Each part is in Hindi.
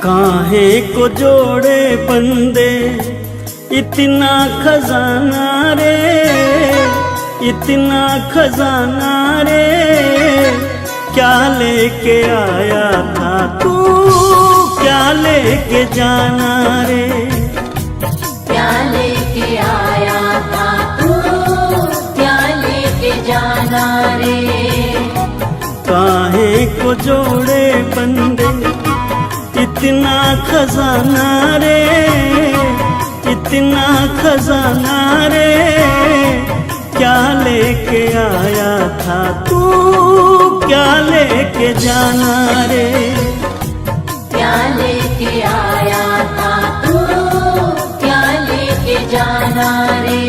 काहे को जोड़े बंदे इतना खजाना रे, इतना खजाना रे, क्या लेके आया था तू, क्या लेके जाना रे, क्या लेके आया था तू, क्या लेके जाना रे। काहे को जोड़े बंदे इतना खजाना रे, इतना खजाना रे, क्या लेके आया था तू, क्या लेके जाना रे, क्या लेके आया था तू, क्या लेके जाना रे।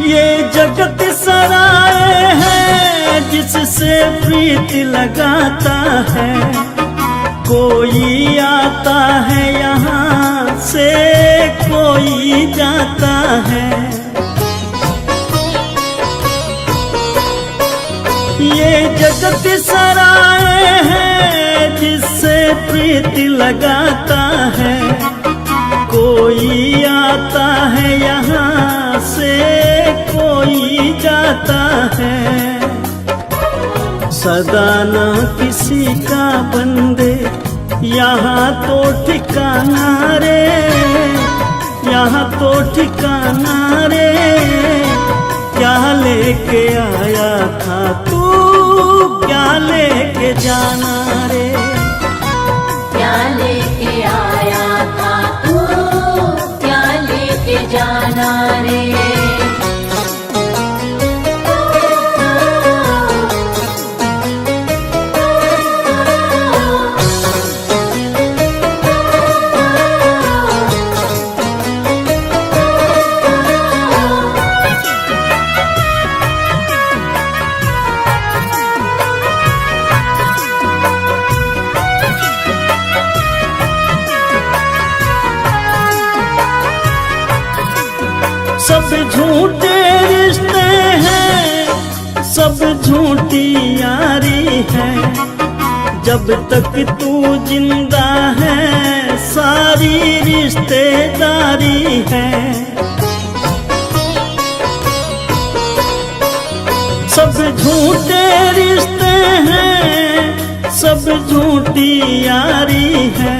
ये जगत सराय है जिससे प्रीत लगाता है, कोई आता है यहाँ से कोई जाता है। ये जगत सराय है जिससे प्रीत लगाता है, कोई आता है यहाँ से कोई जाता है। सदा ना किसी का बंदे यहाँ तो ठिकाना रे, यहाँ तो ठिकाना रे, क्या लेके आया था तू, क्या लेके जाना रे, क्या लेके आया था तू, क्या लेके जाना रे। सब झूठे रिश्ते हैं, सब झूठी यारी है, जब तक तू जिंदा है सारी रिश्तेदारी है। सब झूठे रिश्ते हैं, सब झूठी यारी है,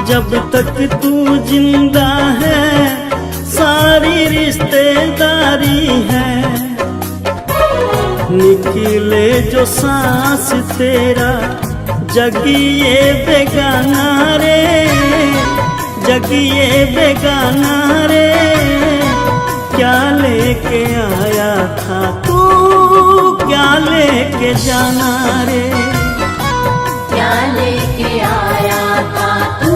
जब तक तू जिंदा है सारी रिश्तेदारी है। निकले जो सांस तेरा जगिए बेगाना रे, जगिए बेगाना रे, क्या लेके आया था तू, क्या लेके जाना रे, क्या लेके आया था तू,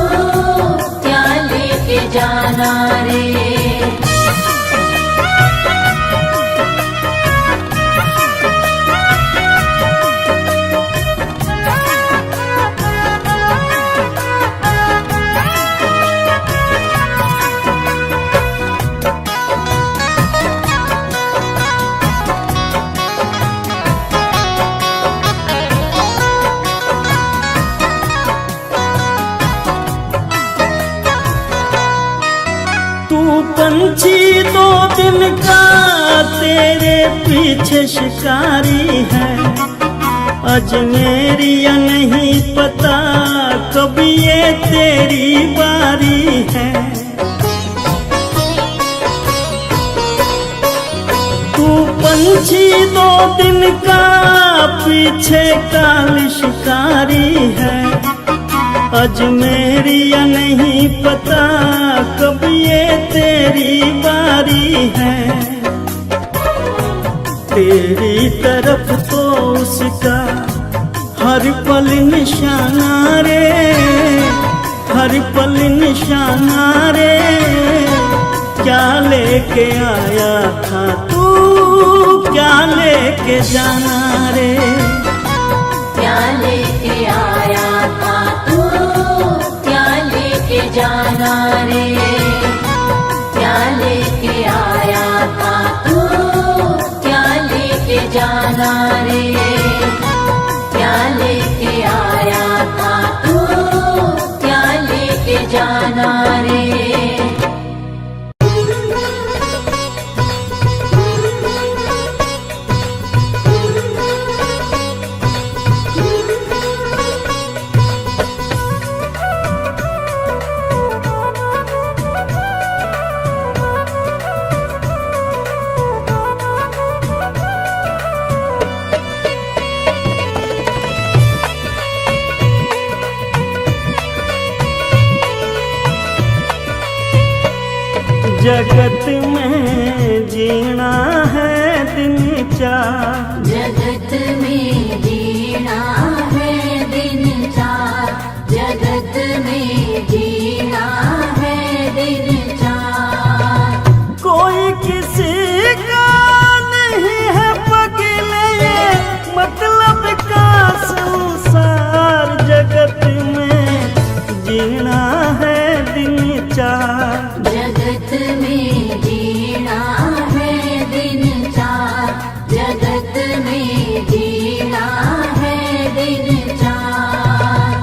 क्या लेके जाना रे। पंछी दो दिन का तेरे पीछे शिकारी है, अजमेरिया नहीं पता कब ये तेरी बारी है। तू पंछी दो दिन का पीछे काल शिकारी है, अजमेरिया नहीं पता कब ये तेरी बारी है। तेरी तरफ तो उसका हर पल निशाना रे, हर पल निशाना रे, क्या लेके आया था तू, क्या लेके जाना रे। क्या लेके आया था तू, क्या लेके जाना रे। क्या लेके आया था तू, क्या लेके जाना रे। क्या लेके आया था तू, क्या लेके जाना रे। जगत में जीना है दिन चार, जगत में जीना है दिन चार। जगत में जीना है दिन चार। कोई किसी का नहीं है पगले, मतलब का संसार। जगत में जीना है दिन चार, जगत में जीना है दिन चार। जगत में जीना है दिन चार।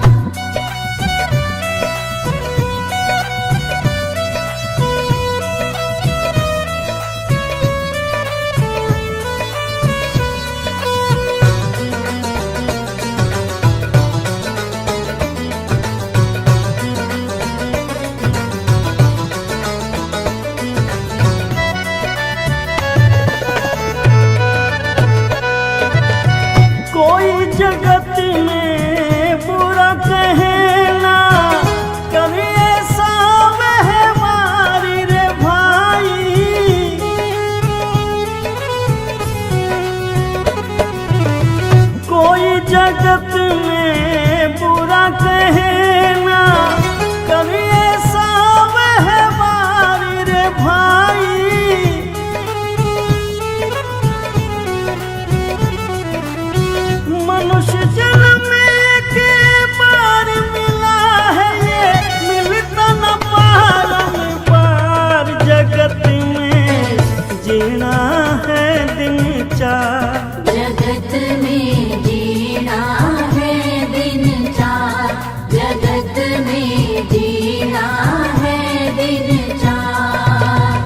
कोई जगत में बुरा कहना, कभी ऐसा व्यवहारी रे भाई। कोई जगत में बुरा कहना, कभी ऐसा व्यवहारी रे भाई। मनुष्य जन्म के बार मिला है ये, मिलता न पार। जगत में जीना है दिन चार, जगत में जीना है दिन चार। जगत में जीना है दिन चार।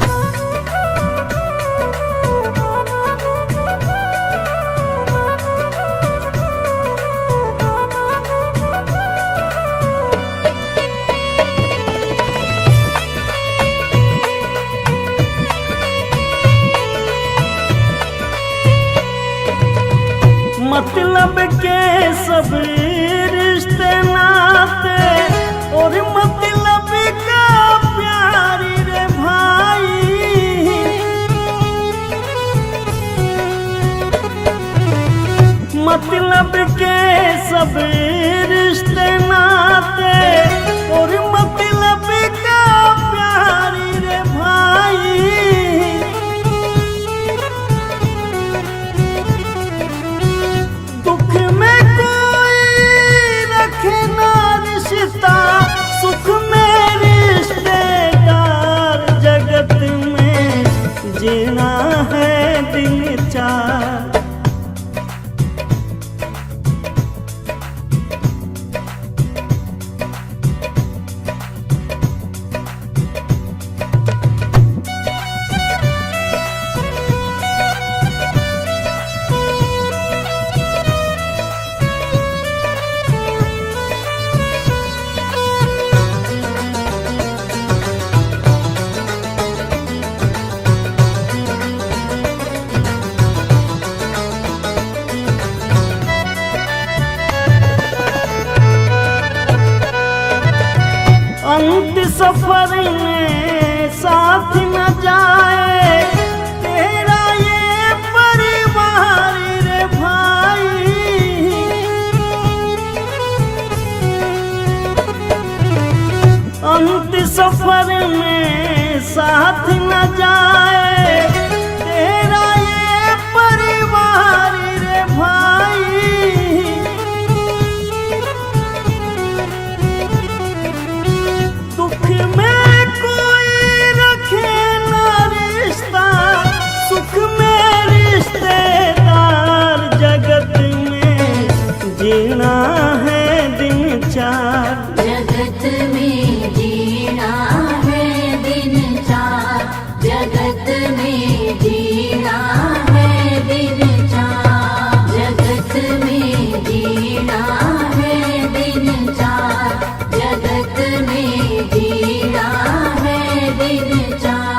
मतलब के सब रिश्ते नाते, और मतलब का प्यारी रे भाई। मतलब के सब रिश्ते नाते, और मतलब का प्यारी रे भाई। दुख में कोई रखे ना रिश्ता, सुख में रिश्तेदार। जगत में जीना है दिन चार, अंत सफर में साथ न जाए तेरा ये परिवार रे भाई। अंत सफर में साथ न जाए तेरा ये परिवार रे भाई। दुख में कोई रखे ना रिश्ता, सुख में रिश्तेदार, जगत में जीना है दिन चार। जगत में जीना है दिन चार, जगत में जीना है दिन चार, जगत में जीना है दिन चार, जगत में जीना है दिन चार।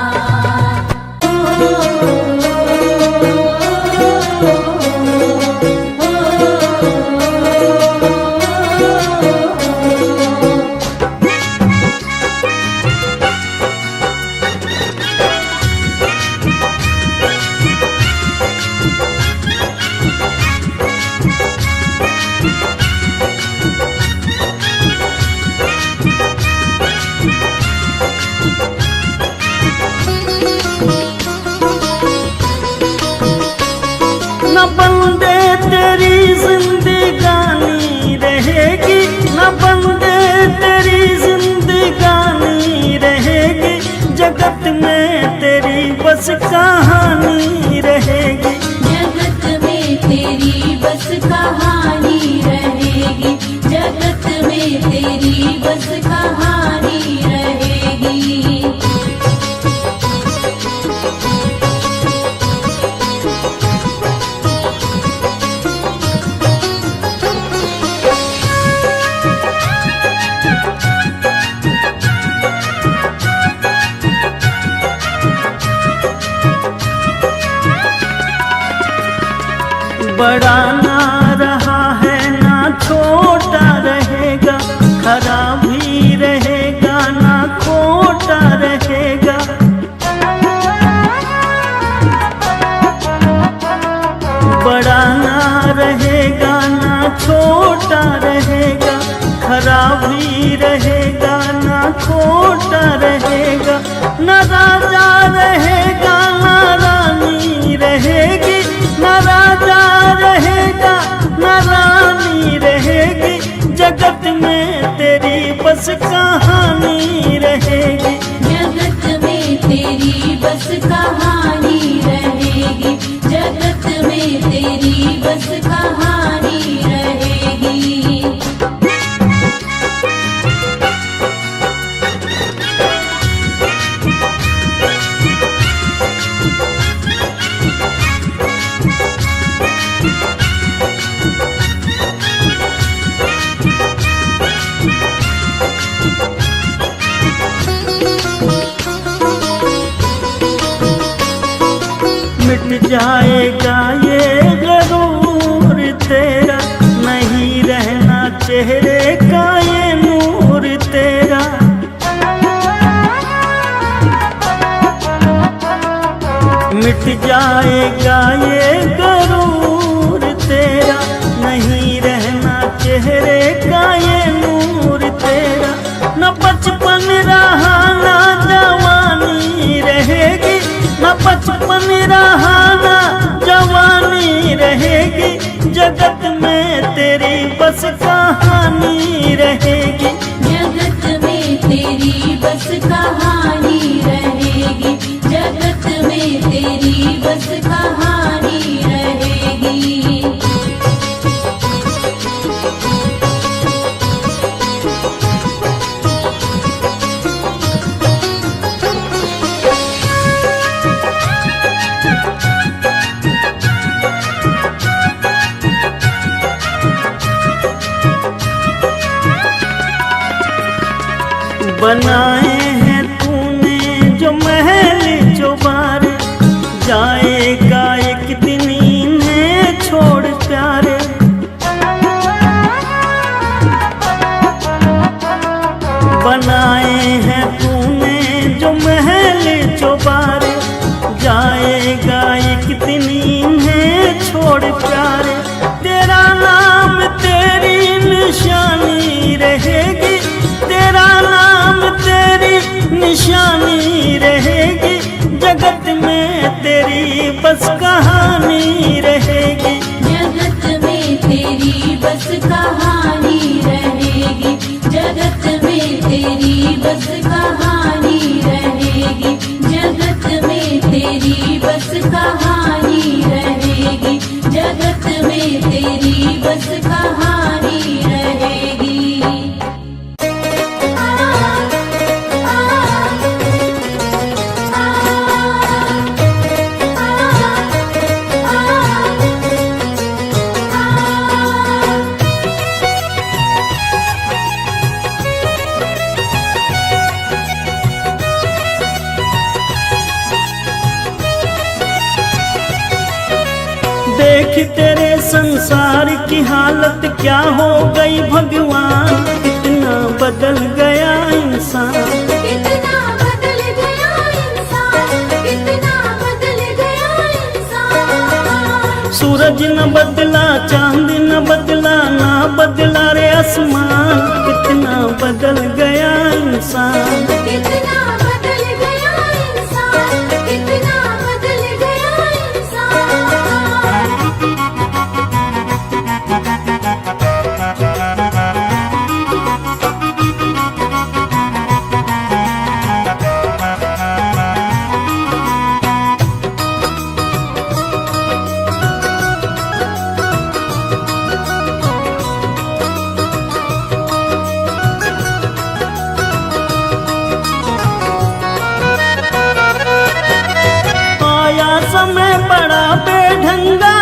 न बंदे तेरी जिंदगानी रहेगी, न बंदे तेरी जिंदगानी रहेगी, जगत में तेरी बस कहानी रहेगी। जगत में तेरी बस कहानी रहेगी, जगत में तेरी बस कहानी रहेगी। बड़ा ना रहा है ना छोटा रहेगा, खरा भी रहेगा ना खोटा रहेगा। बड़ा ना रहेगा ना छोटा रहेगा, खरा भी रहेगा ना खोटा रहेगा। न राजा रहेगा ना रानी रहेगी, न राजा रहेगा न रानी रहेगी, जगत में तेरी बस कहानी रहेगी। जगत में तेरी बस कहानी रहेगी, जगत में तेरी बस कहानी रहेगी। मिट जाएगा ये गरूर तेरा, नहीं रहना चेहरे का ये नूर तेरा। मिट जाएगा ये गरूर तेरा, नहीं रहना चेहरे का ये नूर तेरा। न बचपन रहा ना जवानी रहेगी, न बचपन रहा ना जवानी रहेगी, जगत में तेरी बस कहानी रहेगी। जगत में तेरी बस कहानी रहेगी, जगत में तेरी बस कहानी रहेगी। बनाए हैं तूने जो महल चौबारे, जाएगा एक दिन इन्हें छोड़ प्यारे। बनाए हैं तूने जो महल चौबारे, जाएगा एक दिन इन्हें छोड़ प्यारे। तेरा नाम तेरी निशानी रहेगी, तेरा नाम बस कहानी रहेगी, जगत में तेरी बस कहानी रहेगी, जगत में तेरी बस कहानी रहेगी। देख तेरे संसार की हालत क्या हो गई भगवान, कितना बदल गया इंसान, कितना बदल गया इंसान, कितना बदल गया इंसान। सूरज न बदला, चांद न बदला, ना बदला रे आसमान, कितना बदल गया इंसान। कितना बदल गया इंसान, कितना बदल गया इंसान। समय बड़ा बेढंगा,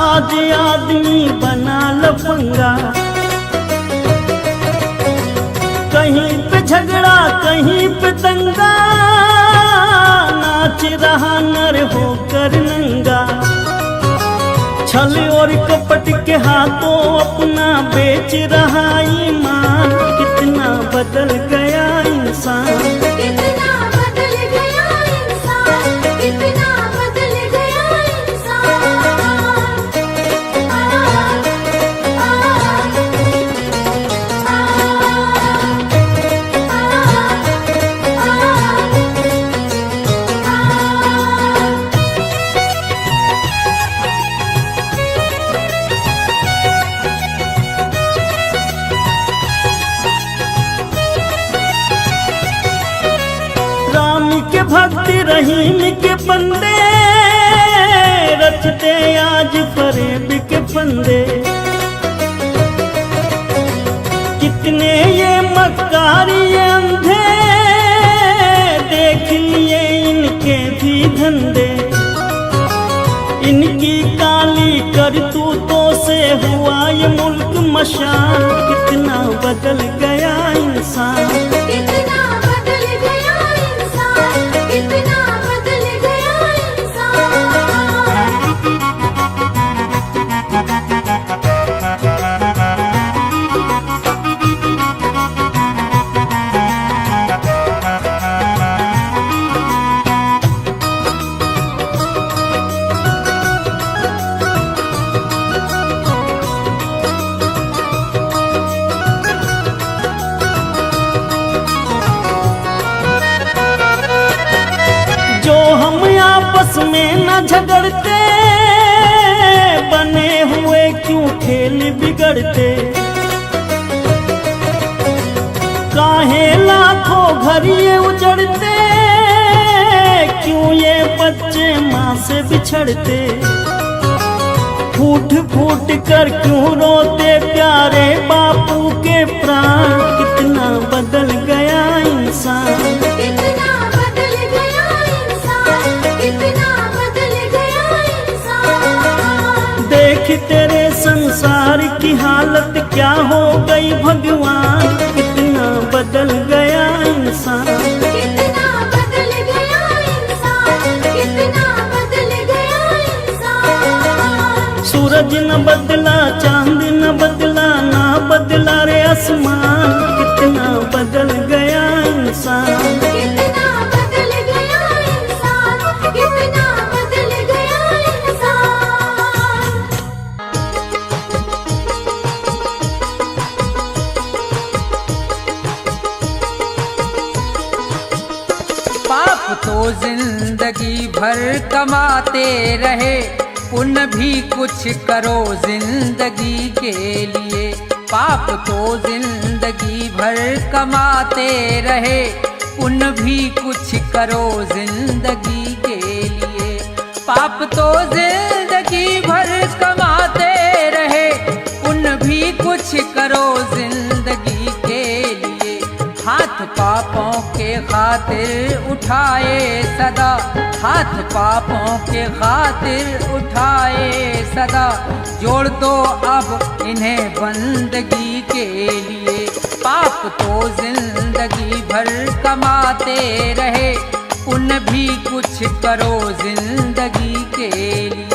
आज आदमी बना लफंगा, कहीं पे झगड़ा कहीं पे दंगा, नाच रहा नर होकर नंगा, छल और कपट के हाथों अपना बेच रहा ईमान, कितना बदल गया इंसान। कितना बदल गया इंसान, कितना बदल गया इंसान। राम के भक्ति रहीम के बंदे, रचते आज फरेब के फंदे, कितने ये मक्कारी ये अंधे, देख लिए इनके भी धंधे, इनकी काली करतूतों से हुआ ये मुल्क मशान, कितना बदल गया इंसान। कितना बदल गया इंसान, कितना बदल गया इंसान। आपस में न झगड़ते, बने हुए क्यों खेल बिगड़ते, काहे लाखों घर ये उजड़ते, क्यों ये बच्चे माँ से बिछड़ते, फूट फूट कर क्यों रोते प्यारे बापू के प्राण, कितना बदल गया इंसान। कितना बदल गया इंसान, कितना बदल गया इंसान। देख तेरे संसार की हालत क्या हो गई भगवान, कितना बदल गया इंसान। कितना बदल गया इंसान, कितना बदल गया इंसान। सूरज न बदला, चांद न बदला, ना बदला रे आसमान, कितना बदल गया इंसान। कितना बदल गया इंसान, कितना बदल गया इंसान। पाप तो जिंदगी भर कमाते रहे, पुण्य भी कुछ करो जिंदगी के लिए। पाप तो जिंदगी भर कमाते रहे, पुण्य भी कुछ करो जिंदगी के लिए। पाप तो जिंदगी भर कमाते रहे, पुण्य भी कुछ करो जिंदगी के लिए। हाथ पापों के खातिर उठाए सदा, हाथ पापों के खातिर उठाए सदा, जोड़ दो अब इन्हें बंदगी के लिए। पाप तो जिंदगी भर कमाते रहे, पुण्य भी कुछ करो जिंदगी के लिए।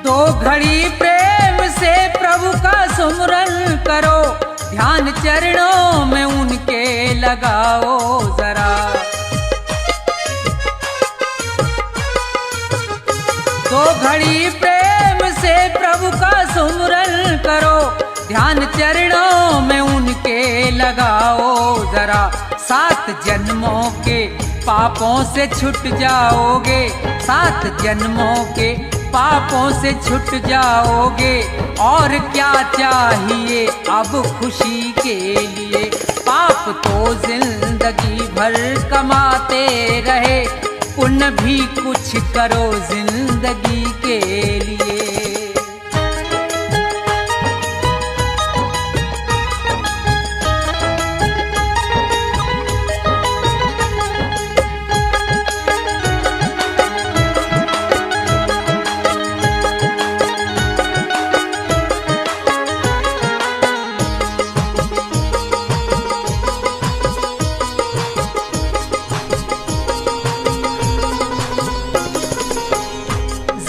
दो घड़ी प्रेम से प्रभु का सुमरन करो, ध्यान चरणों में उनके लगाओ जरा। दो घड़ी प्रेम से प्रभु का सुमरन करो, ध्यान चरणों में उनके लगाओ जरा। 7 जन्मों के पापों से छूट जाओगे, 7 जन्मों के पापों से छूट जाओगे। और क्या चाहिए अब खुशी के लिए। पाप तो जिंदगी भर कमाते रहे, पुण्य भी कुछ करो जिंदगी के लिए।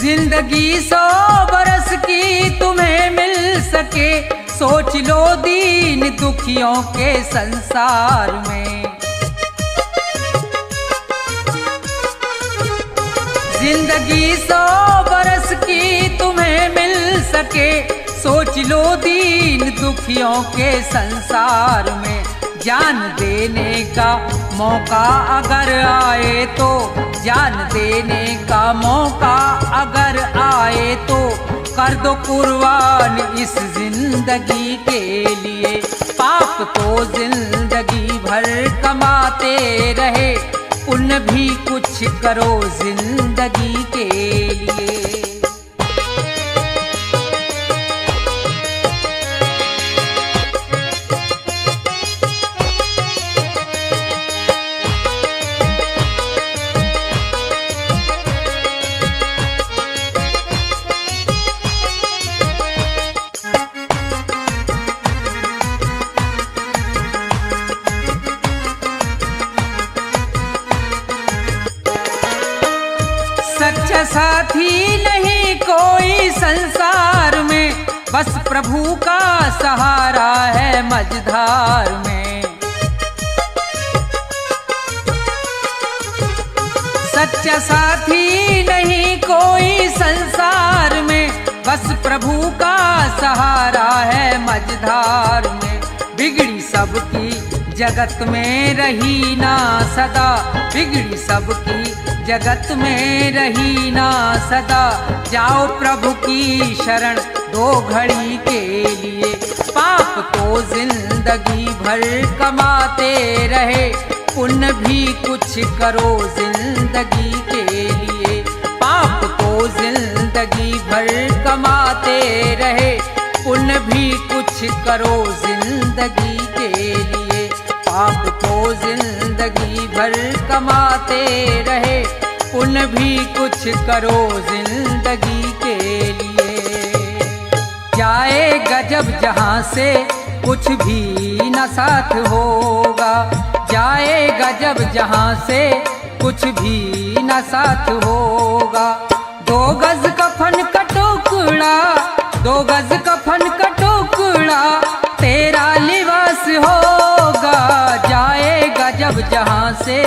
जिंदगी 100 बरस की तुम्हें मिल सके, सोच लो दीन दुखियों के संसार में। जिंदगी 100 बरस की तुम्हें मिल सके, सोच लो दीन दुखियों के संसार में। जान देने का मौका अगर आए तो, जान देने का मौका अगर आए तो, कर दो कुर्बान इस जिंदगी के लिए। पाप तो जिंदगी भर कमाते रहे, पुण्य भी कुछ करो जिंदगी के लिए। सच्चा साथी नहीं कोई संसार में, बस प्रभु का सहारा है मझधार में। सच्चा साथी नहीं कोई संसार में, बस प्रभु का सहारा है मझधार में। बिगड़ी सबकी जगत में रही ना सदा, बिगड़ी सबकी जगत में रही ना सदा। जाओ प्रभु की शरण 2 घड़ी के लिए। पाप तो जिंदगी भर कमाते रहे, पुण्य भी कुछ करो जिंदगी के लिए। पाप तो जिंदगी भर कमाते रहे, पुण्य भी कुछ करो जिंदगी के लिए। पाप तो जिंदगी भर कमाते रहे, पुण्य भी कुछ करो जिंदगी के लिए। जाएगा जब जहाँ से कुछ भी न साथ होगा, जाएगा जब जहाँ से कुछ भी न साथ होगा। 2 गज कफन का टुकड़ा, 2 गज कफन का टुकड़ा तेरा लिबास हो से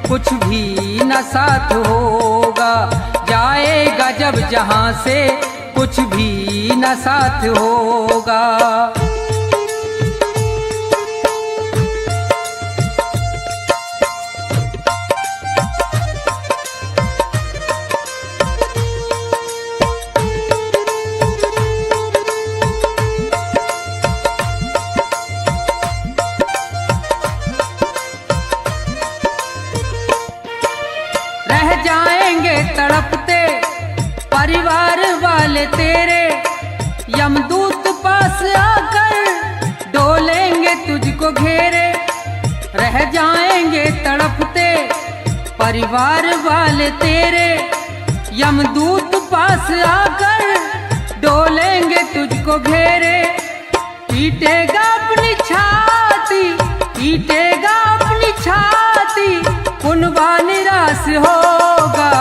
कुछ भी न साथ होगा। जाएगा जब जहां से कुछ भी न साथ होगा। रह जाएंगे तड़पते परिवार वाले तेरे, यमदूत पास आकर डोलेंगे तुझको घेरे। रह जाएंगे तड़पते परिवार वाले तेरे, यमदूत पास आकर डोलेंगे तुझको घेरे। पीटेगा अपनी छाती, पीटेगा अपनी छाती, कुनबा निराश होगा।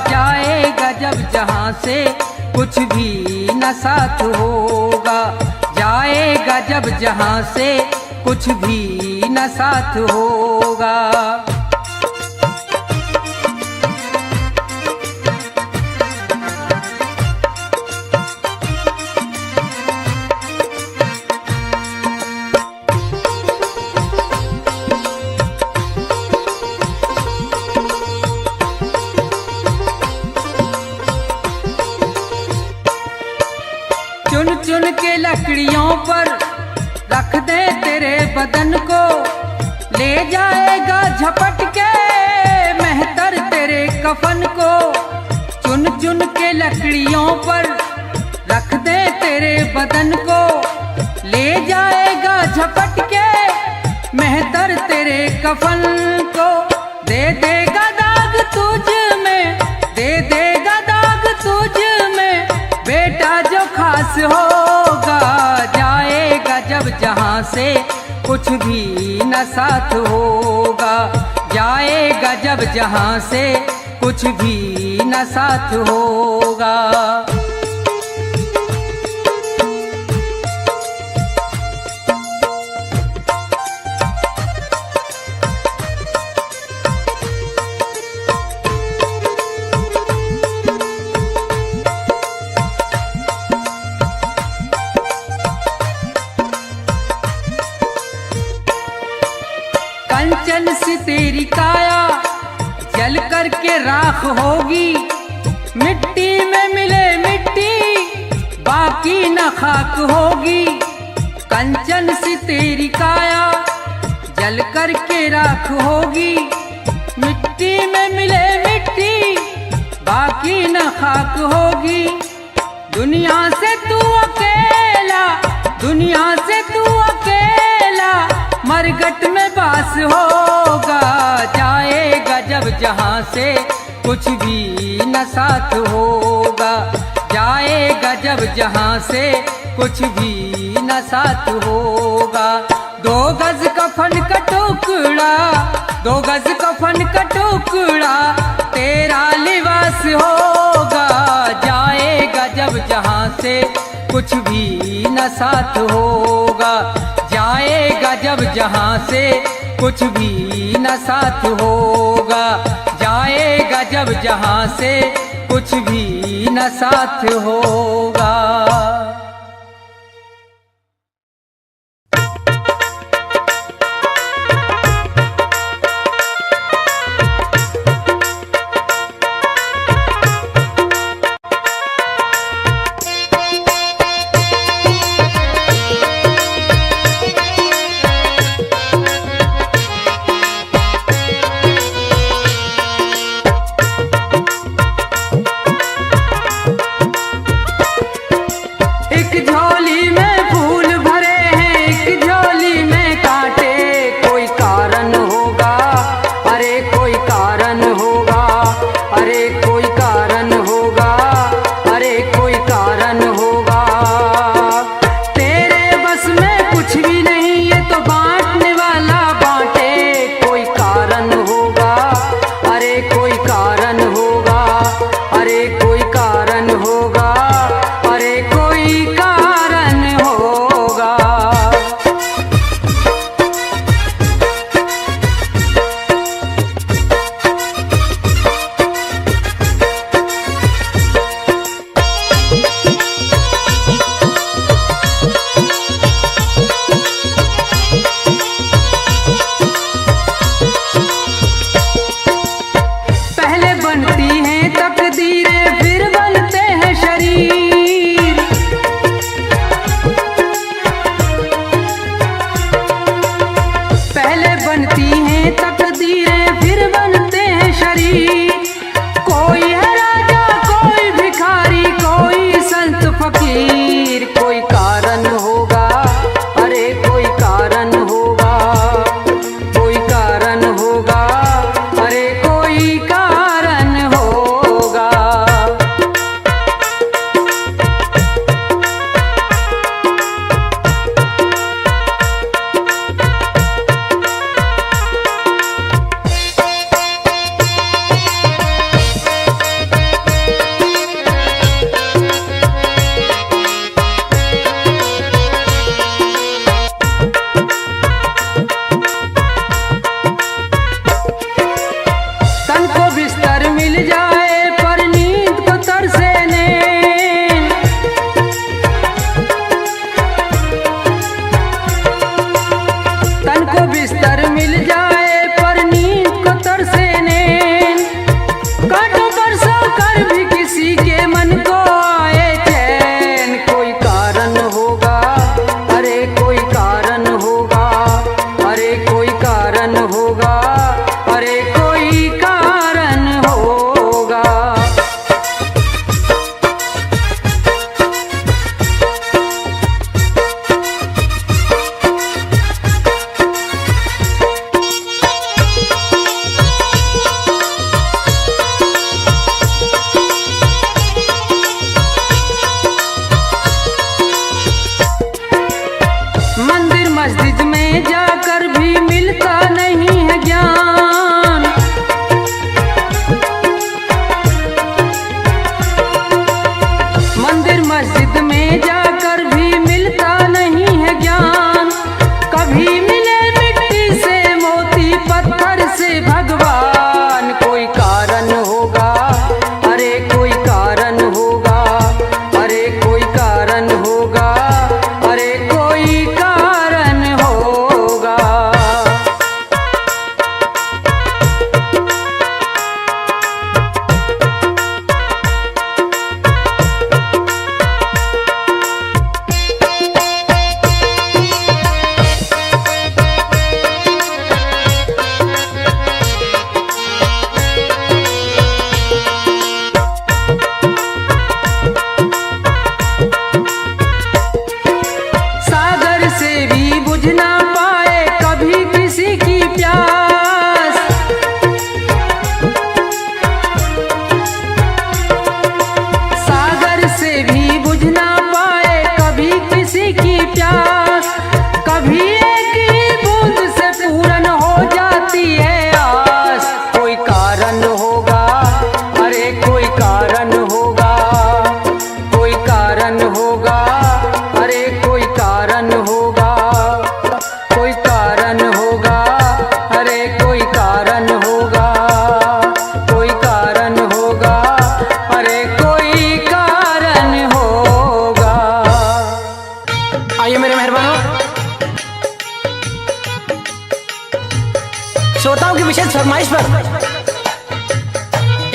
जाएगा जब जहां से कुछ भी न साथ होगा। जाएगा जब जहां से कुछ भी न साथ होगा। चुन चुन के लकड़ियों पर रख दे तेरे बदन को, ले जाएगा झपट के मेहतर तेरे कफन को। चुन चुन के लकड़ियों पर रख दे तेरे बदन को, ले जाएगा झपट के मेहतर तेरे कफन को। दे देगा दाग तुझ में, दे देगा दाग तुझ में, बेटा जो खास होगा। जाएगा जब जहां से कुछ भी न साथ होगा। जाएगा जब जहां से कुछ भी न साथ होगा। कंचन सी तेरी काया जल करके राख होगी। मिट्टी में मिले मिट्टी बाकी न खाक होगी। कंचन सी तेरी काया जल करके राख होगी। मिट्टी में मिले मिट्टी बाकी न खाक होगी। दुनिया से तू अकेला, दुनिया से तू अकेला मरघट में बास होगा। जाएगा जब जहां से कुछ भी न साथ होगा। जाएगा जब जहां से कुछ भी न साथ होगा। दो गज कफन का टुकड़ा, दो गज कफन का टुकड़ा तेरा लिबास होगा। जाएगा जब जहां से कुछ भी न साथ होगा। जाएगा जब जहां से कुछ भी न साथ होगा। जाएगा जब जहां से कुछ भी न साथ होगा।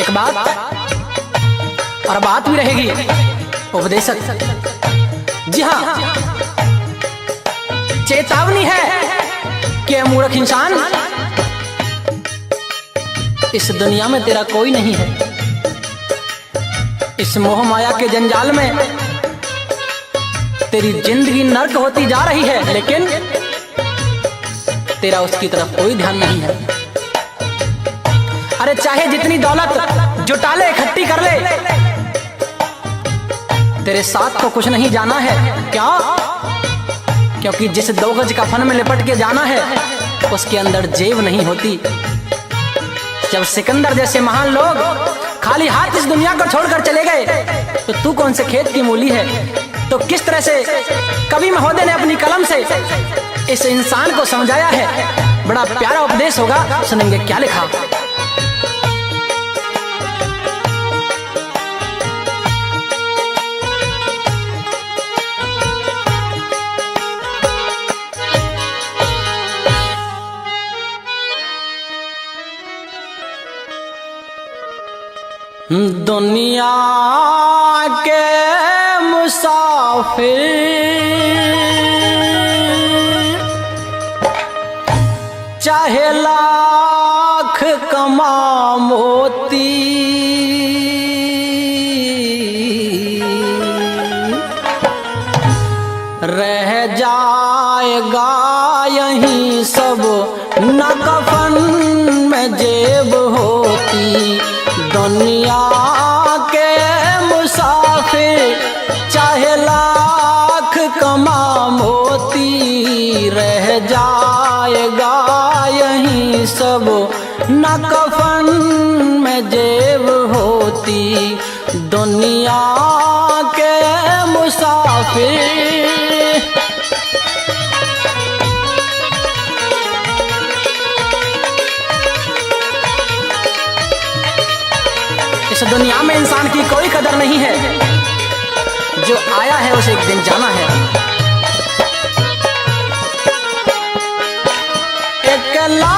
एक बात और बात भी रहेगी उपदेशक। जी हाँ, चेतावनी है कि मूर्ख इंसान, इस दुनिया में तेरा कोई नहीं है। इस मोह माया के जंजाल में तेरी जिंदगी नर्क होती जा रही है, लेकिन तेरा उसकी तरफ कोई ध्यान नहीं है। अरे चाहे जितनी दौलत जुटा ले, इकट्ठी कर ले, तेरे साथ तो कुछ नहीं जाना है। क्या? क्योंकि जिस 2 गज कफन में लिपट के जाना है उसके अंदर जेब नहीं होती। जब सिकंदर जैसे महान लोग खाली हाथ इस दुनिया को छोड़कर चले गए, तो तू कौन से खेत की मूली है? तो किस तरह से कवि महोदय ने अपनी कलम से इस इंसान को समझाया है। बड़ा प्यारा उपदेश होगा, सुनेंगे क्या लिखा। दुनिया के मुसाफिर चाहे लाख कमा मोती, रह जाएगा यहीं सब न कफन में जेब होती। दुनिया के मुसाफिर चाहे लाख कमा मोती, रह जाएगा यहीं सब न कफन में जेब होती। दुनिया के मुसाफिर। इस दुनिया में इंसान की कोई कदर नहीं है, जो आया है उसे एक दिन जाना है। अकेला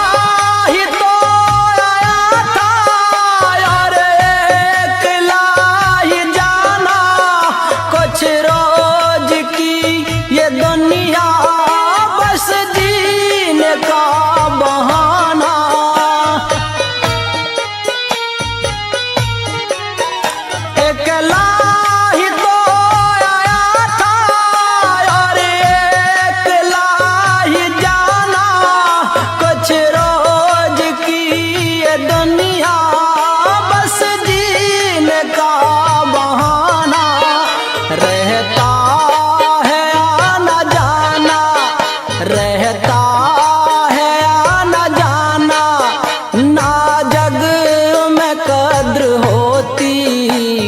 ही तो आया था और अकेला ही जाना, कुछ रोज की ये दुनिया बस जीने का बहाना। अकेला ही तो आया था और अकेला ही जाना, कुछ रोज की ये दुनिया बस जीने का बहाना। रहता है आना जाना, रहता है आना जाना, ना जग में कद्र होती।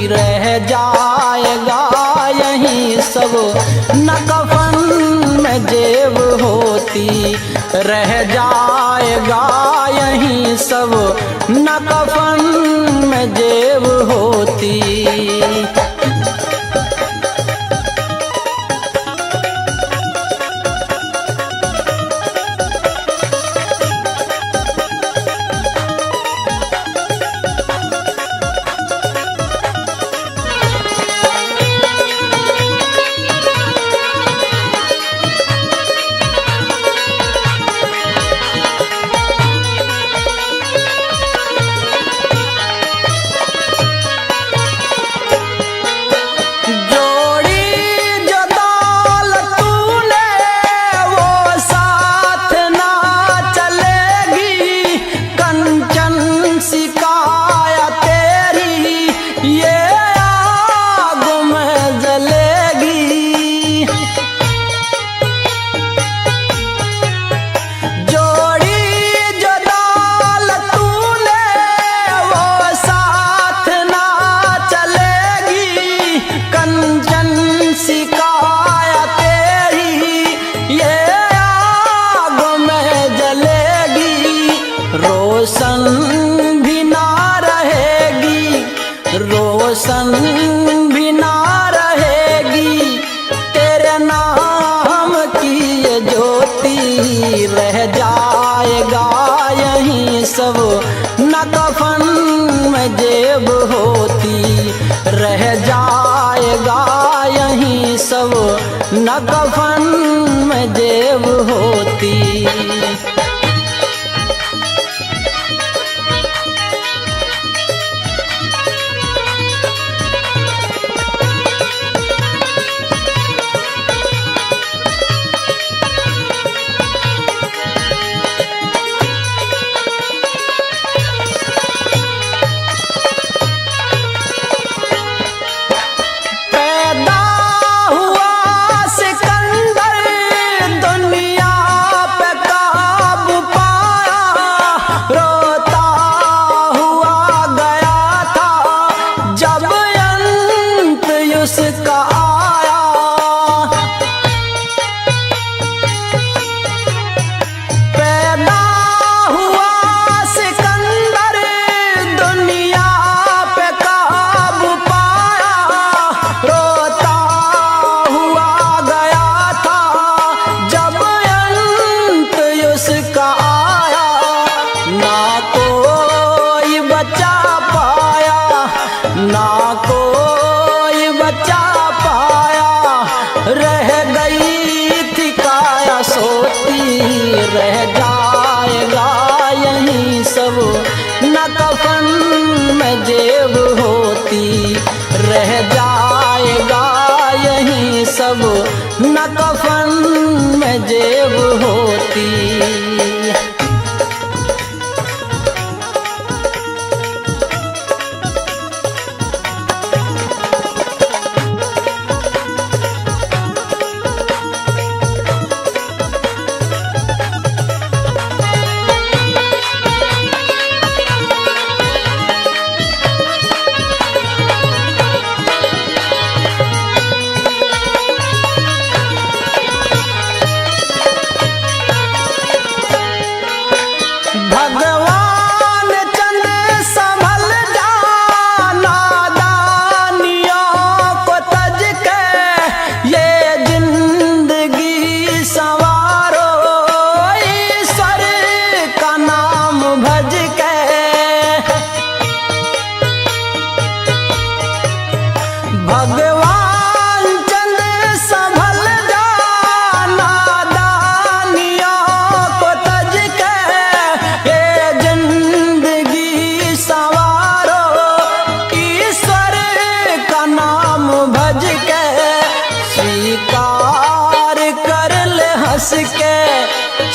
रह जाएगा यहीं सब न कफन में जेब होती। रह जाएगा यहीं सब न कफन में जेब होती। में जेब होती, रह जाएगा यहीं सब न कफन में जेब होती। रह जाएगा यहीं सब न कफन में जेब होती, रह जाएगा यहीं सब न कफन में जेब होती।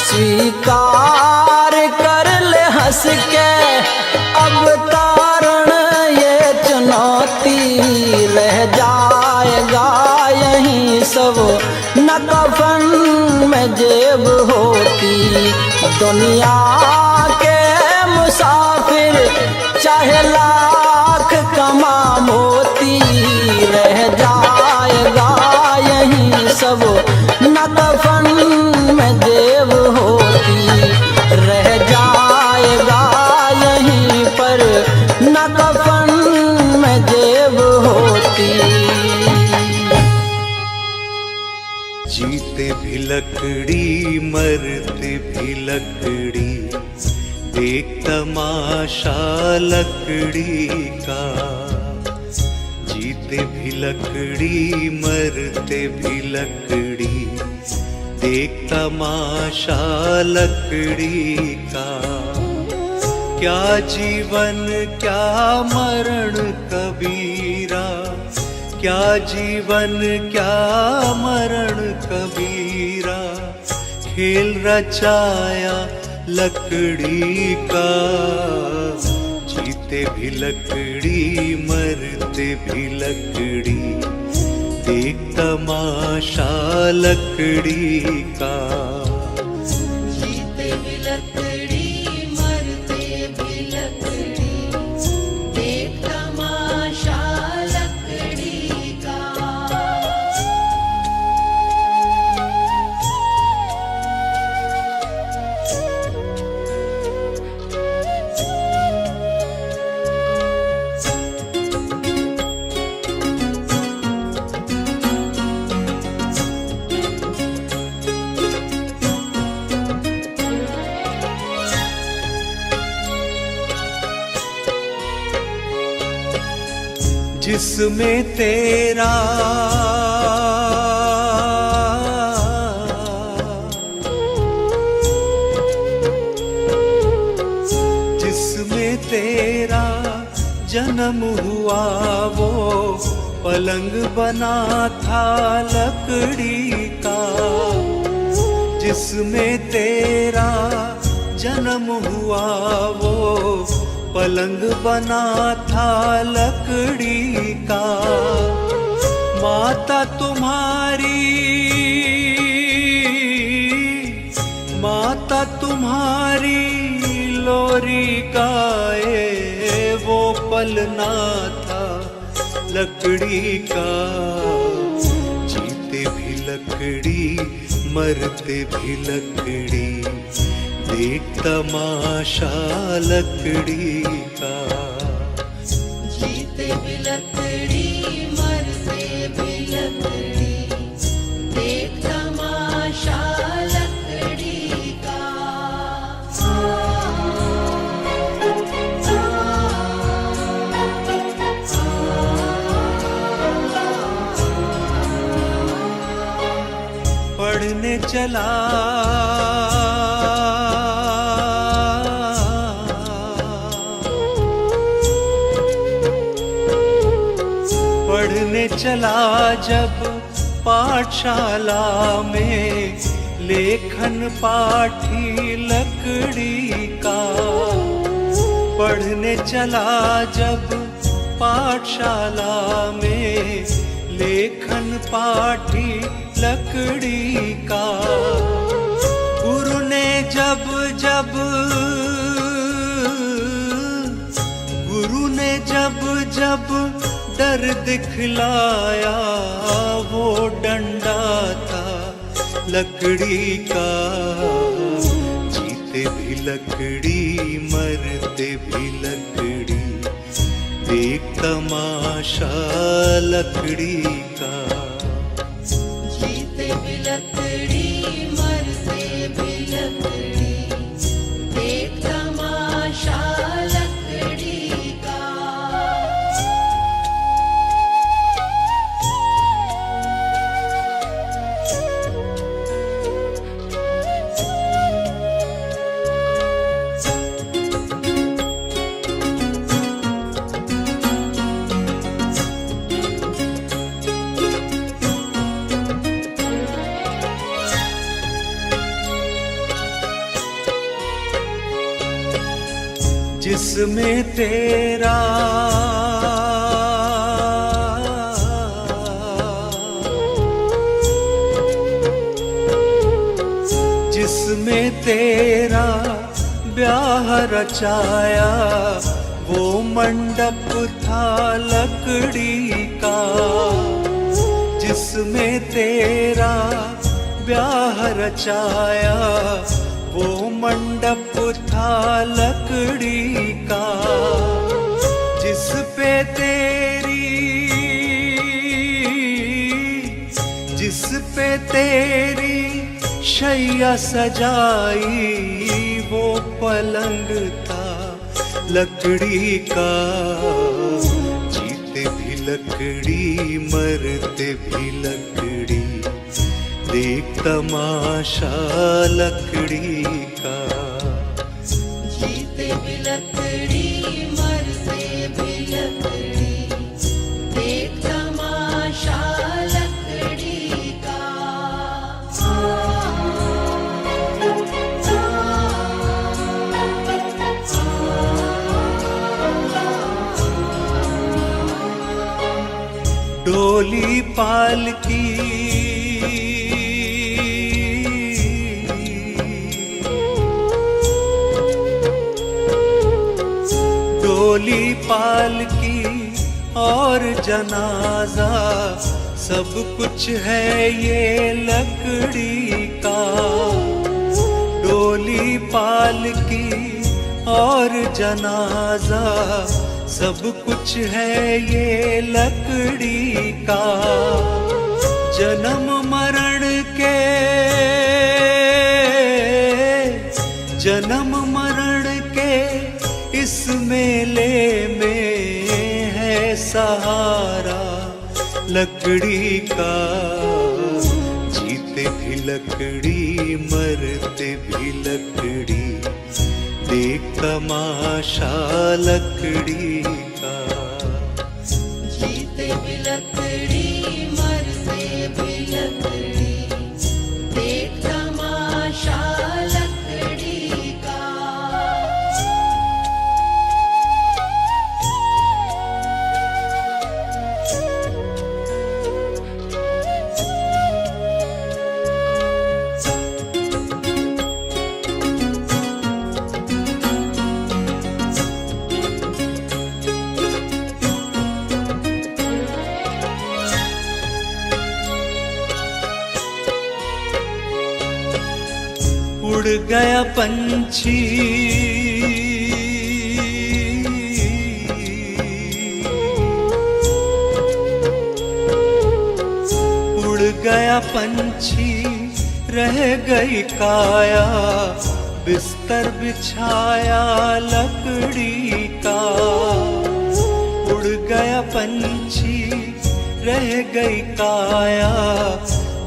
स्वीकार कर ले हंस के अब कारण ये चुनौती, रह जाएगा यहीं सब न कफन में जेब होती। दुनिया के मुसाफिर चाहे लाख कमा मोती, रह जाएगा यहीं सब न कफन में जेब होती, रह जाएगा यहीं पर न कफन में जेब होती। जीते भी लकड़ी मरते भी लकड़ी, देख तमाशा लकड़ी का। जीते भी लकड़ी मरते भी लकड़ी, देख तमाशा लकड़ी का। क्या जीवन क्या मरण कबीरा, क्या जीवन क्या मरण कबीरा। खेल रचाया लकड़ी का, जीते भी लकड़ी मरते भी लकड़ी, देख तमाशा लकड़ी का। जीते भी लकड़ी मरते भी लकड़ी, देख तमाशा लकड़ी का। जिसमें तेरा जिसमें तेरा जन्म हुआ वो पलंग बना था लकड़ी का। जिसमें तेरा जन्म हुआ वो पलंग बना था लकड़ी का। माता तुम्हारी लोरी गाए वो पलना था लकड़ी का। जीते भी लकड़ी मरते भी लकड़ी, देख तमाशा लकड़ी का। जीते भी लकड़ी मरते भी लकड़ी, देख तमाशा लकड़ी का। पढ़ने चला पढ़ने चला जब पाठशाला में, लेखन पाठी लकड़ी का। पढ़ने चला जब पाठशाला में, लेखन पाठी लकड़ी का। गुरु ने जब डर दिखलाया वो डंडा था लकड़ी का। जीते भी लकड़ी मरते भी लकड़ी, देख तमाशा लकड़ी का। जीते भी लकड़ी मरते भी लकड़ी, देख तमाशा लकड़ी का। जिसमें तेरा ब्याह रचाया वो मंडप था लकड़ी का। जिसमें तेरा ब्याह रचाया वो मंडप था लकड़ी का। जिस पे तेरी शैया सजाई वो पलंग था लकड़ी का। जीते भी लकड़ी मरते भी लकड़ी, देख तमाशा लकड़ी का। जीते भी लकड़ी मरते भी लकड़ी, देख तमाशा लकड़ी का। डोली पालकी डोली पालकी और जनाजा सब कुछ है ये लकड़ी का। डोली पालकी और जनाजा सब कुछ है ये लकड़ी का। जन्म मरण के इस मेले में है सहारा लकड़ी का। जीते भी लकड़ी मरते भी लकड़ी, देख तमाशा लकड़ी का। जीते भी लकड़ी मरते भी लकड़ी, देख तमाशा लकड़ी का। उड़ गया पंछी उड़ गया पंछी, रह गई काया बिस्तर बिछाया लकड़ी का। उड़ गया पंछी, रह गई काया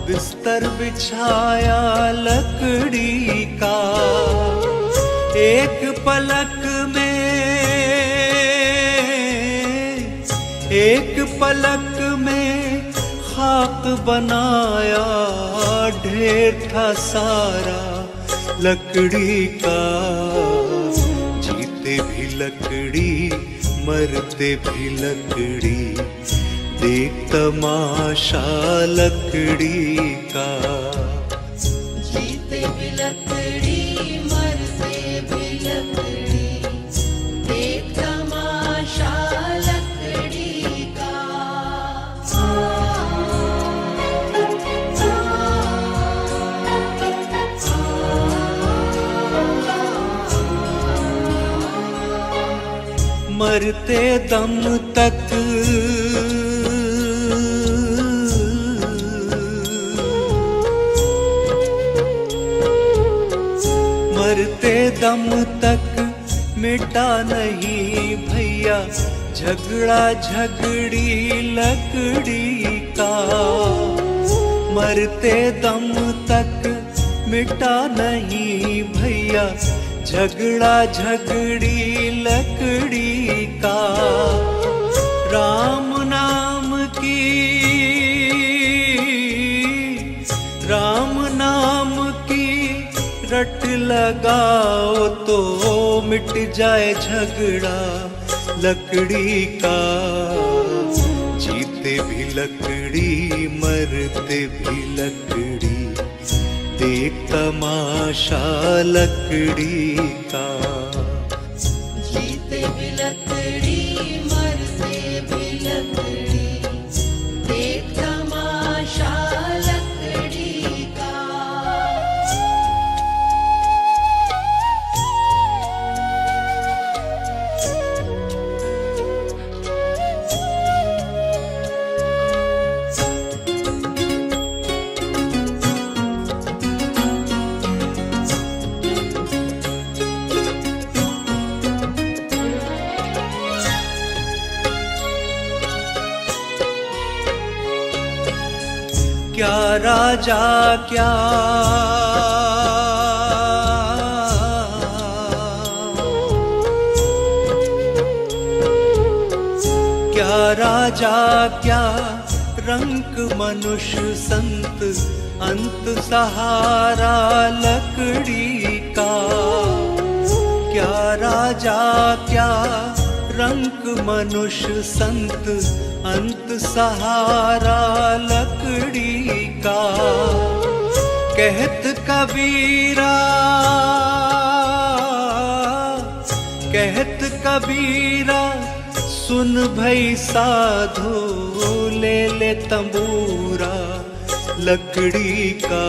बिस्तर बिछाया लकड़ी का। एक पलक में खाक बनाया ढेर था सारा लकड़ी का। जीते भी लकड़ी मरते भी लकड़ी, देख तमाशा लकड़ी का। जीते भी लकड़ी मरते भी लकड़ी, देख तमाशा लकड़ी का। मरते दम तक मरते दम तक मिटा नहीं भैया झगड़ा झगड़ी लकड़ी का। मरते दम तक मिटा नहीं भैया झगड़ा झगड़ी लकड़ी का। राम नाम की रट लगाओ तो मिट जाए झगड़ा लकड़ी का। जीते भी लकड़ी मरते भी लकड़ी, देख तमाशा लकड़ी का। जीते भी लकड़ी मरते भी लकड़ी, देख तमाशा लकड़ी का। क्या राजा क्या राजा क्या रंक मनुष्य संत, अंत सहारा लकड़ी का। क्या राजा क्या रंक मनुष्य संत, अंत सहारा लकड़ी का। कहत कबीरा सुन भई साधो, ले ले तंबूरा लकड़ी का।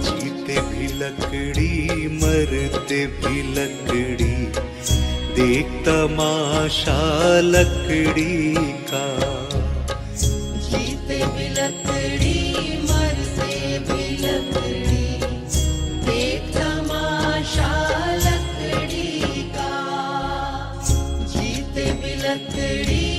जीते भी लकड़ी मरते भी लकड़ी, देख तमाशा लकड़ी का। जीते भी लकड़ी मरते भी लकड़ी, देख तमाशा लकड़ी का। जीते भी लकड़ी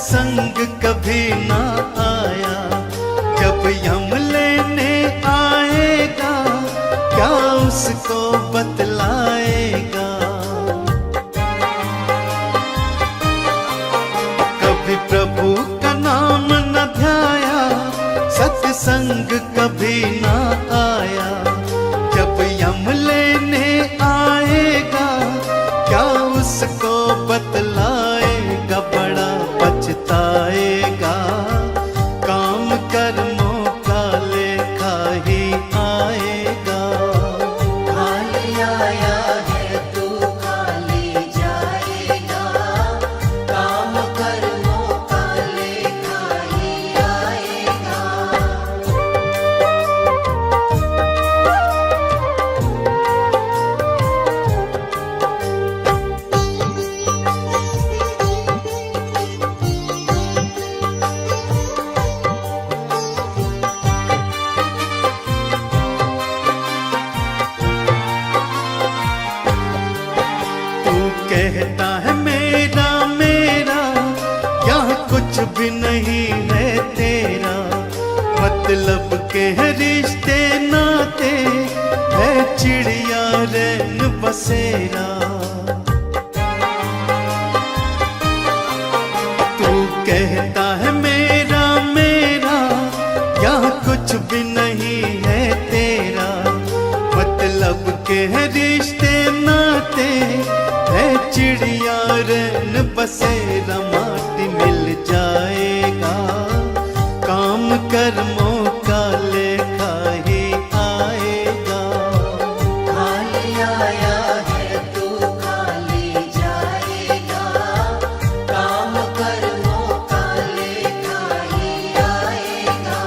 सत्संग कभी ना आया, जब यम लेने आएगा क्या उसको बतलाएगा। कभी प्रभु का नाम न ध्याया, सत्संग कभी ना आया, जब यम लेने आएगा क्या उसको बतलाएगा। बड़ा पछताएगा, काम कर्मों का लेखा ही आएगा। खाली आया है तू खाली जाएगा, काम कर्मों का लेखा ही आएगा। तू कहता है मेरा मेरा, यहाँ कुछ भी नहीं है तेरा। मतलब के है रिश्ते नाते, है चिड़िया रैन बसेरा। तू कहता है मेरा मेरा, यहाँ कुछ भी नहीं है तेरा। मतलब के है रिश्ते नाते, है चिड़िया रैन बसेरा। माटी मिल जाएगा, काम कर्मों का लेखा ही आएगा। खाली आया है तू खाली जाएगा, काम कर्मों का लेखा ही आएगा।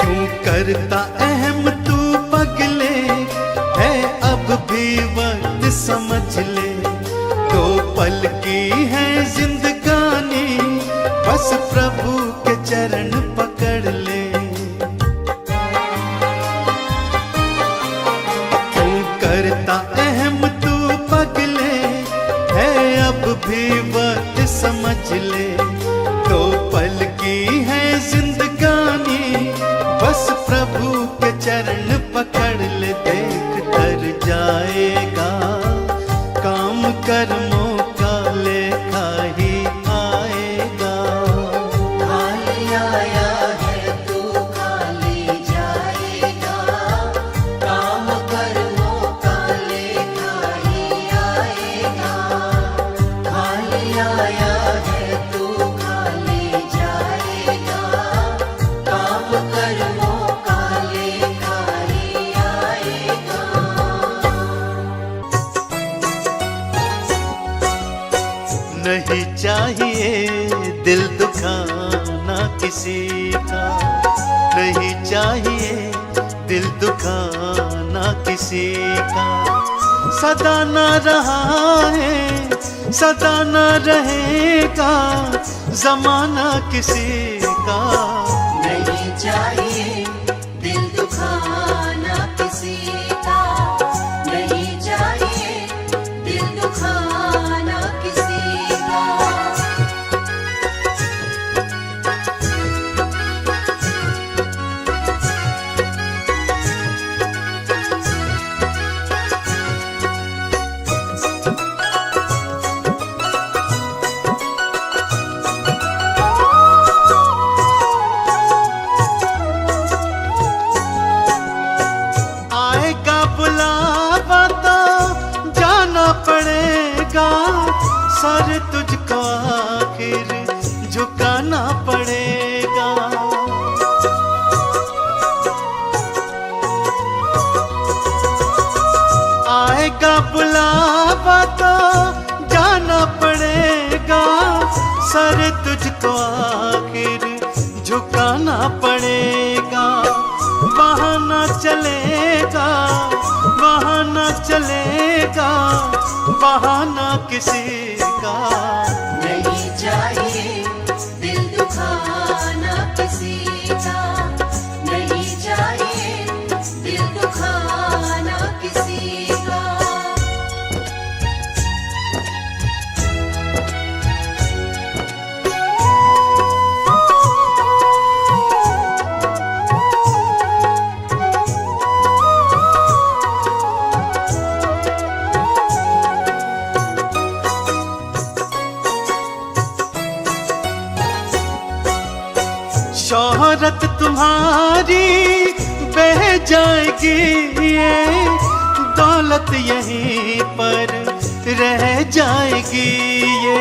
क्यों करता अहम तू पगले, है अब भी वक्त समझ ले। दो पल की है जिंदगानी, बस प्रभु के चरण पकड़ ले। क्यों करता अहम तू पगले, है अब भी वक्त समझ ले। दो पल की है जिंदगानी, बस प्रभु के चरण पकड़ ले। देख तर जाएगा, काम कर्मों का लेखा ही आएगा। खाली आया है तू खाली जाएगा, काम कर्मों का लेखा ही आएगा। खाली आया है तू खाली जाएगा, काम कर्मों का लेखा ही आएगा। नहीं चाहिए दिल दुखाना किसी का, नहीं चाहिए दिल दुखाना किसी का। सदा न रहा है, सदा न रहेगा जमाना किसी का। नहीं चाहिए दिल दुखाना किसी का, नहीं चाहिए दिल दुखाना किसी का। आएगा बुलावा तो जाना पड़ेगा, सर तुझको आखिर झुकाना पड़ेगा। आएगा बुलावा तो जाना पड़ेगा, सर तुझको आखिर झुकाना पड़ेगा। बहाना चलेगा, बहाना ना चलेगा बहाना किसी का। नहीं चाहिए दिल दुखाना किसी का, नहीं चाहिए दिल दुखाना किसी का। शोहरत तुम्हारी बह जाएगी, ये दौलत यहीं पर रह जाएगी। ये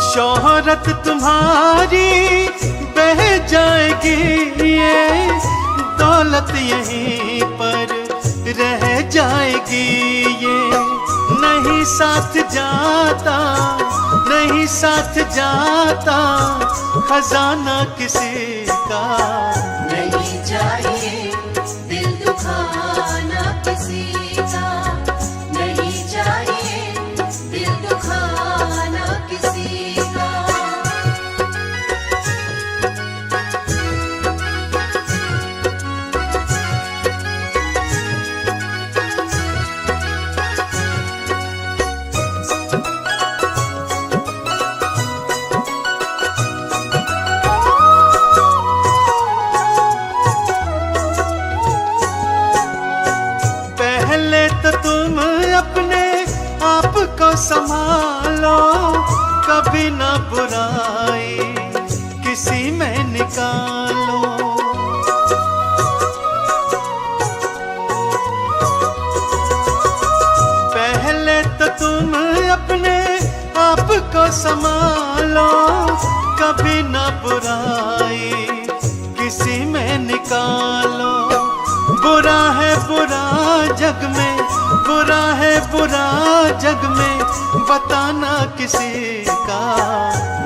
शोहरत तुम्हारी बह जाएगी, ये दौलत यहीं पर रह जाएगी। ये नहीं साथ जाता, नहीं साथ जाता खजाना किसी का। नहीं चाहिए दिल दुखाना किसी का, नहीं चाहिए दिल दुखाना किसी का। पहले तो तुम अपने आप को संभालो, कभी ना बुराई किसी में निकालो। पहले तो तुम अपने आप को संभालो, कभी ना बुराई किसी में निकालो। बुरा है बुरा जग में, बुरा है बुरा जग में बताना किसी का।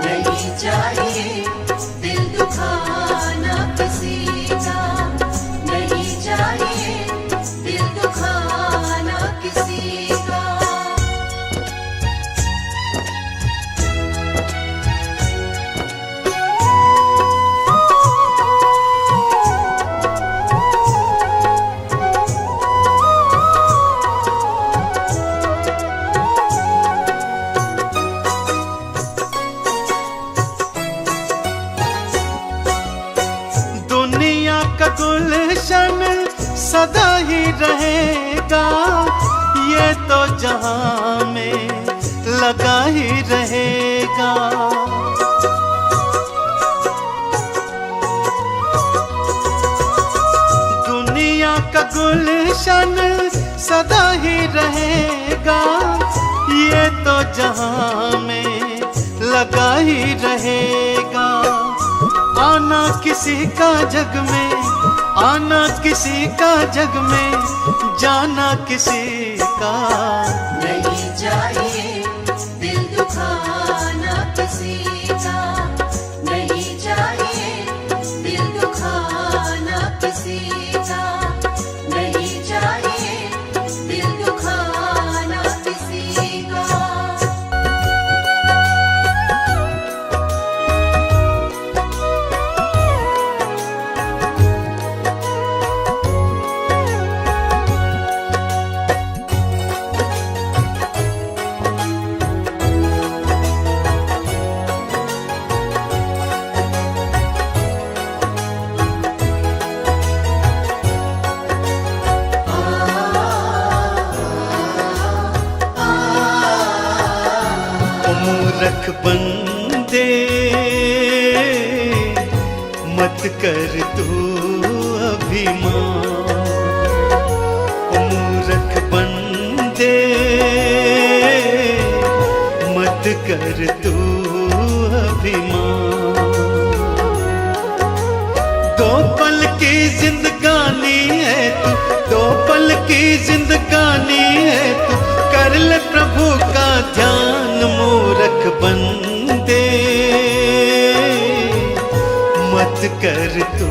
नहीं चाहिए दिल दुखाना किसी का, नहीं चाहिए दिल दुखाना किसी का। दुनिया का गुलशन सदा ही रहेगा, ये तो जहां में लगा ही रहेगा। दुनिया का गुलशन सदा ही रहेगा, ये तो जहां में लगा ही रहेगा। आना किसी का जग में, आना किसी का जग में, जाना किसी का। नहीं चाहिए दिल दुखाना किसी का, नहीं चाहिए दिल दुखाना किसी का, नहीं चाहिए दिल दुखाना किसी का। मूर्ख बंदे मत कर तू अभिमान। मूर्ख बंदे मत कर तू अभिमान। दो पल की जिंदगानी है तू, दो पल की जिंदगानी है तू, कर ले प्रभु का ध्यान। मूर्ख बंदे मत कर तू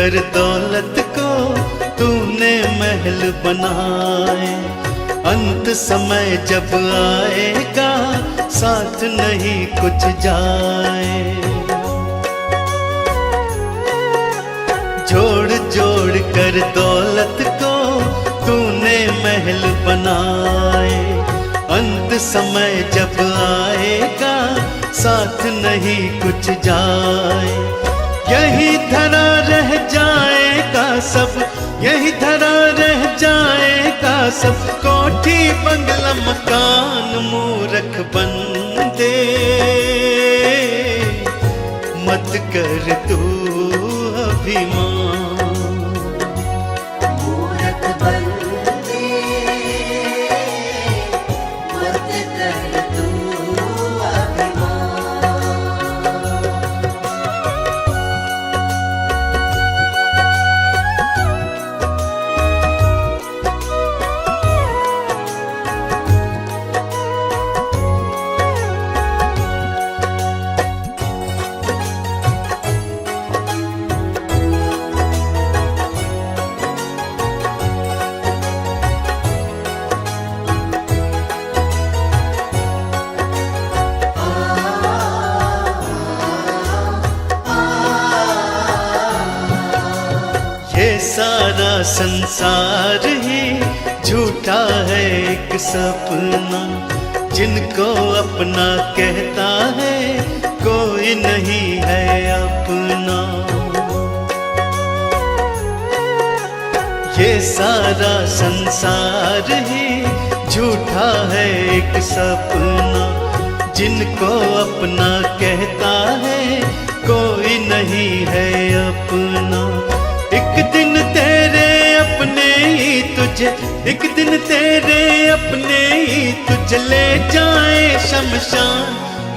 कर दौलत को तूने महल बनाए, अंत समय जब आएगा साथ नहीं कुछ जाए। जोड़ जोड़ कर दौलत को तूने महल बनाए, अंत समय जब आएगा साथ नहीं कुछ जाए। यही धरा रह जाएगा सब, यही धरा रह जाएगा सब, कोठी बंगला मकान मूर्ख बंदे। मत कर तू अभिमान, मूर्ख बंदे मत कर तू अभिमान। ये सारा संसार ही झूठा है एक सपना, जिनको अपना कहता है कोई नहीं है अपना। ये सारा संसार ही झूठा है एक सपना, जिनको अपना कहता है कोई नहीं है अपना। एक दिन तेरे अपने ही तुझे, एक दिन तेरे अपने ही तुझे ले जाए शमशान,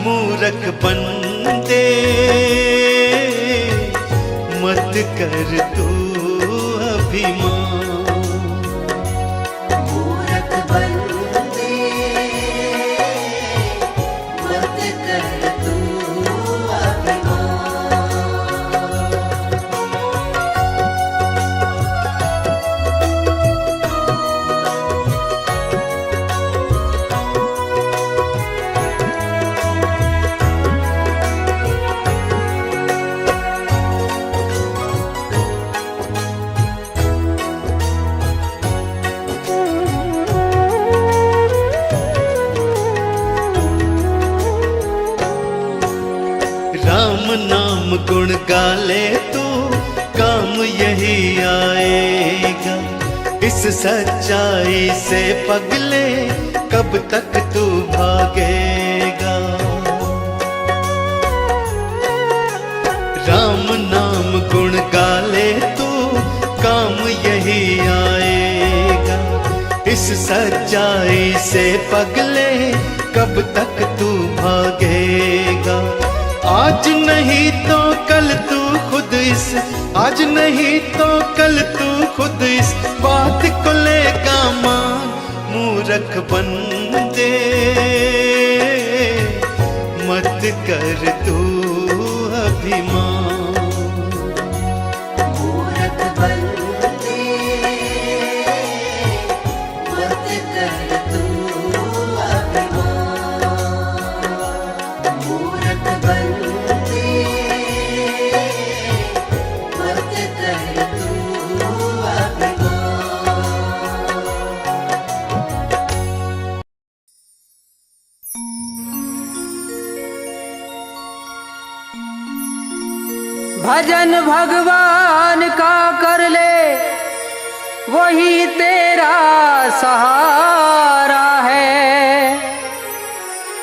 मूर्ख बंदे। मत कर तू अभिमान, मूर्ख बंदे मत कर तू अभिमान। राम नाम गुण गाले तो काम यही आएगा, इस सच्चाई से पगले कब तक तू भागेगा। राम नाम गुण गाले तो काम यही आएगा, इस सच्चाई से पगले कब तक तू भागेगा। आज नहीं तो कल तू खुद इस, आज नहीं तो कल तू खुद इस बात को लेगा मान, मूर्ख बंदे। मत कर तू अभिमान, मूर्ख बंदे मत कर तू अभिमान। मूर्ख बंदे मत कर तू अभिमान। भजन भगवान का कर ले, वही तेरा सहारा है।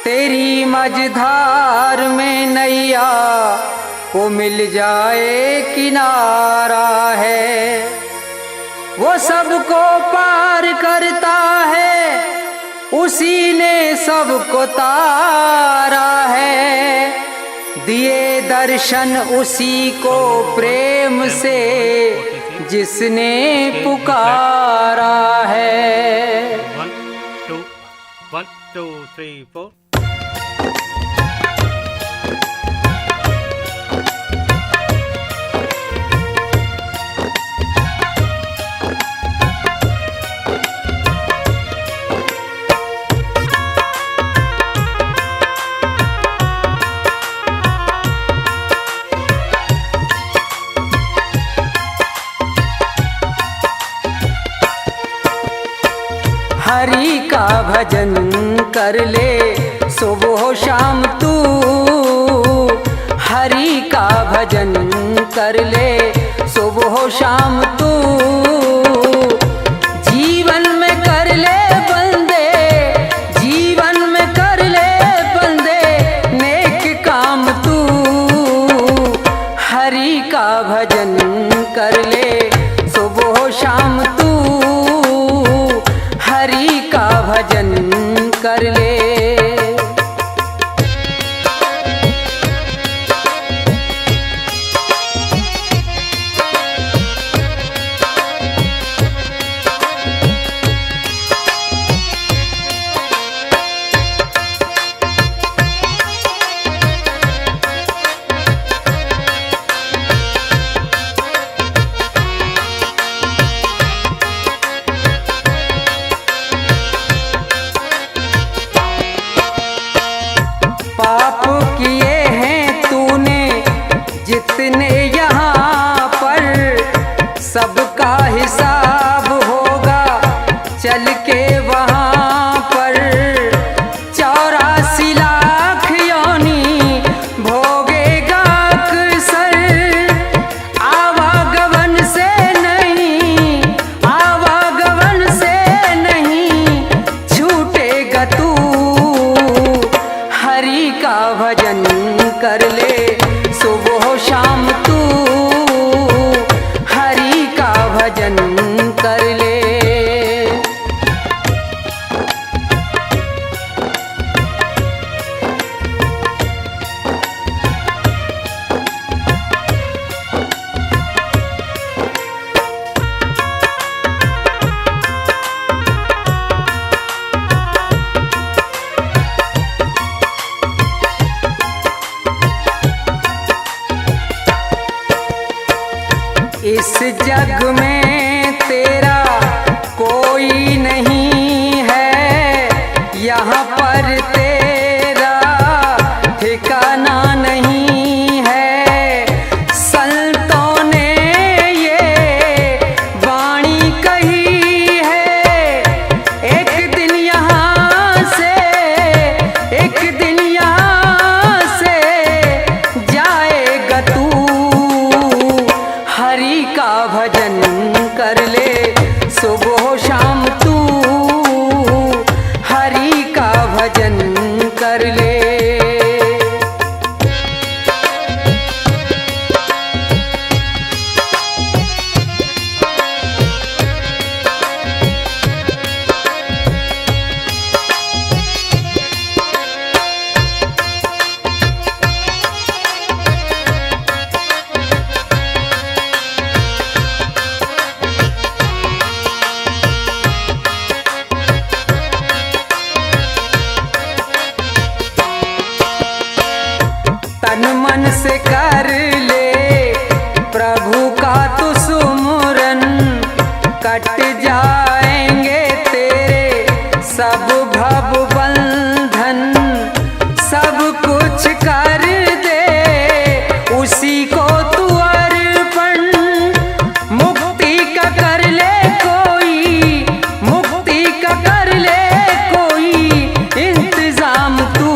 तेरी मझधार में नैया को मिल जाए किनारा है। वो सबको पार करता है, उसी ने सबको तारा है। दिए दर्शन उसी को प्रेम से जिसने पुकारा है। 1 2 3 4। भजन कर ले सुबह शाम तू, हरि का भजन कर ले सुबह शाम तू। जीवन में कर ले बंदे, जीवन में कर ले बंदे नेक काम तू, हरि का भजन कर ले सुबह शाम तू, हरि का भजन कर ले। पाप किए हैं तूने जितने यहाँ पर, सबका हिसाब होगा चल के वहाँ पर। 84 लाख योनि भोगेगा अक्सर, आवागमन से नहीं, आवागमन से नहीं छूटेगा तू, हरि का भजन कर ले सुबह शाम तू, हरि का भजन कर ले। इस जग में तेरा कोई नहीं है, यहाँ पर तेरा ठिकाना नहीं है। संतों ने ये वाणी कही है, एक दिन यहाँ से, एक दिन यहाँ से जाएगा तू, हरि का भजन कर ले सुबह शाम तू, हरि का भजन कर ले। तन मन से कर ले प्रभु का तू सुमुरन, कट जाएंगे तेरे सब भव बंधन। सब कुछ कर दे उसी को तू अर्पण, मुक्ति का कर ले कोई, मुक्ति का कर ले कोई इंतजाम तू,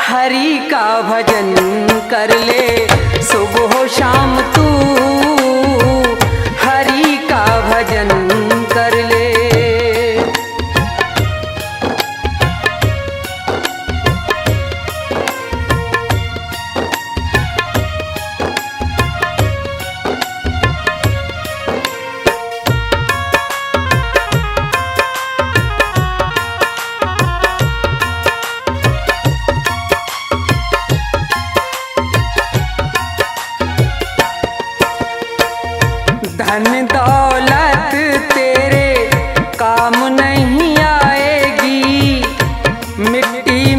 हरि का भजन कर ले सुबह शाम तू, हरि का भजन कर ले। धन दौलत तेरे काम नहीं आएगी, मिट्टी